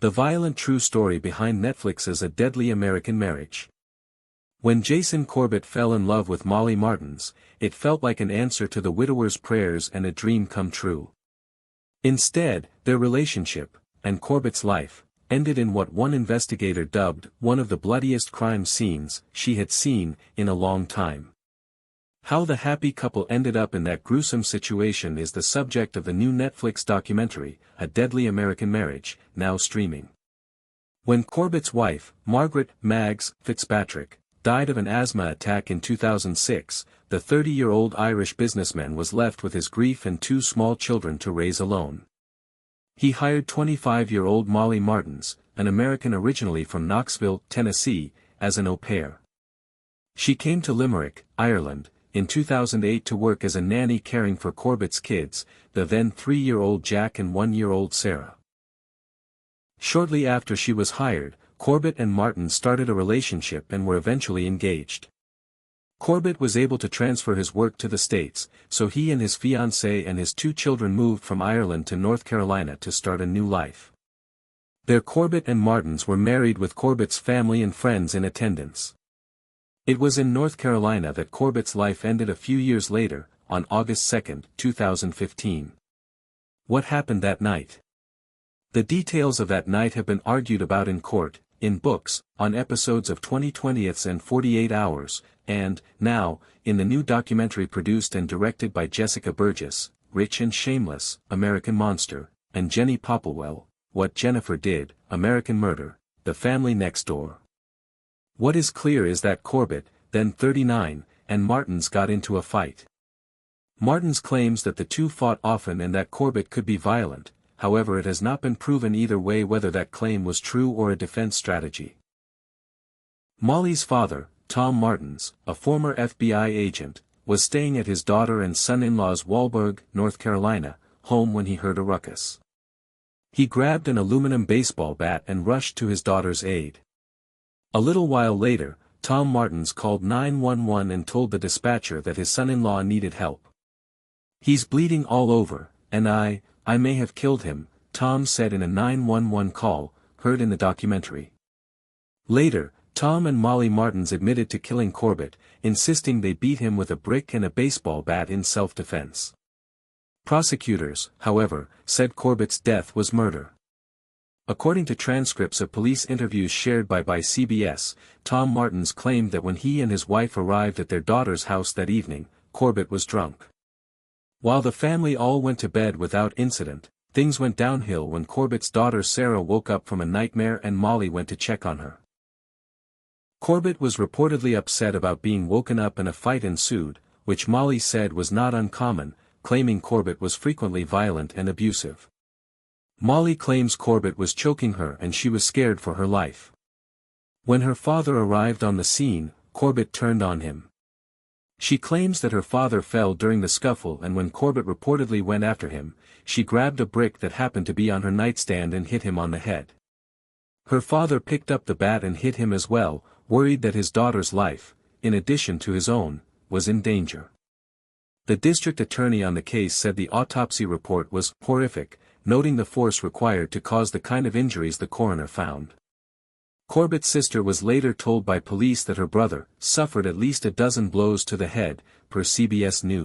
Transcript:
The violent true story behind Netflix's A Deadly American Marriage. When Jason Corbett fell in love with Molly Martens, it felt like an answer to the widower's prayers and a dream come true. Instead, their relationship, and Corbett's life, ended in what one investigator dubbed one of the bloodiest crime scenes she had seen in a long time. How the happy couple ended up in that gruesome situation is the subject of the new Netflix documentary, A Deadly American Marriage, now streaming. When Corbett's wife, Margaret "Mags" Fitzpatrick, died of an asthma attack in 2006, the 30-year-old Irish businessman was left with his grief and two small children to raise alone. He hired 25-year-old Molly Martens, an American originally from Knoxville, Tennessee, as an au pair. She came to Limerick, Ireland, in 2008 to work as a nanny caring for Corbett's kids, the then 3-year-old Jack and 1-year-old Sarah. Shortly after she was hired, Corbett and Martens started a relationship and were eventually engaged. Corbett was able to transfer his work to the States, so he and his fiancée and his two children moved from Ireland to North Carolina to start a new life. There Corbett and Martens were married with Corbett's family and friends in attendance. It was in North Carolina that Corbett's life ended a few years later, on August 2, 2015. What happened that night? The details of that night have been argued about in court, in books, on episodes of 20/20 and 48 Hours, and, now, in the new documentary produced and directed by Jessica Burgess, Rich and Shameless, American Monster, and Jenny Popplewell, What Jennifer Did, American Murder, The Family Next Door. What is clear is that Corbett, then 39, and Martens got into a fight. Martens claims that the two fought often and that Corbett could be violent. However, it has not been proven either way whether that claim was true or a defense strategy. Molly's father, Tom Martens, a former FBI agent, was staying at his daughter and son-in-law's Walburg, North Carolina, home when he heard a ruckus. He grabbed an aluminum baseball bat and rushed to his daughter's aid. A little while later, Tom Martens called 911 and told the dispatcher that his son-in-law needed help. "He's bleeding all over, and I may have killed him," Tom said in a 911 call, heard in the documentary. Later, Tom and Molly Martens admitted to killing Corbett, insisting they beat him with a brick and a baseball bat in self-defense. Prosecutors, however, said Corbett's death was murder. According to transcripts of police interviews shared by CBS, Tom Martens claimed that when he and his wife arrived at their daughter's house that evening, Corbett was drunk. While the family all went to bed without incident, things went downhill when Corbett's daughter Sarah woke up from a nightmare and Molly went to check on her. Corbett was reportedly upset about being woken up and a fight ensued, which Molly said was not uncommon, claiming Corbett was frequently violent and abusive. Molly claims Corbett was choking her and she was scared for her life. When her father arrived on the scene, Corbett turned on him. She claims that her father fell during the scuffle and when Corbett reportedly went after him, she grabbed a brick that happened to be on her nightstand and hit him on the head. Her father picked up the bat and hit him as well, worried that his daughter's life, in addition to his own, was in danger. The district attorney on the case said the autopsy report was horrific, noting the force required to cause the kind of injuries the coroner found. Corbett's sister was later told by police that her brother suffered at least a dozen blows to the head, per CBS News.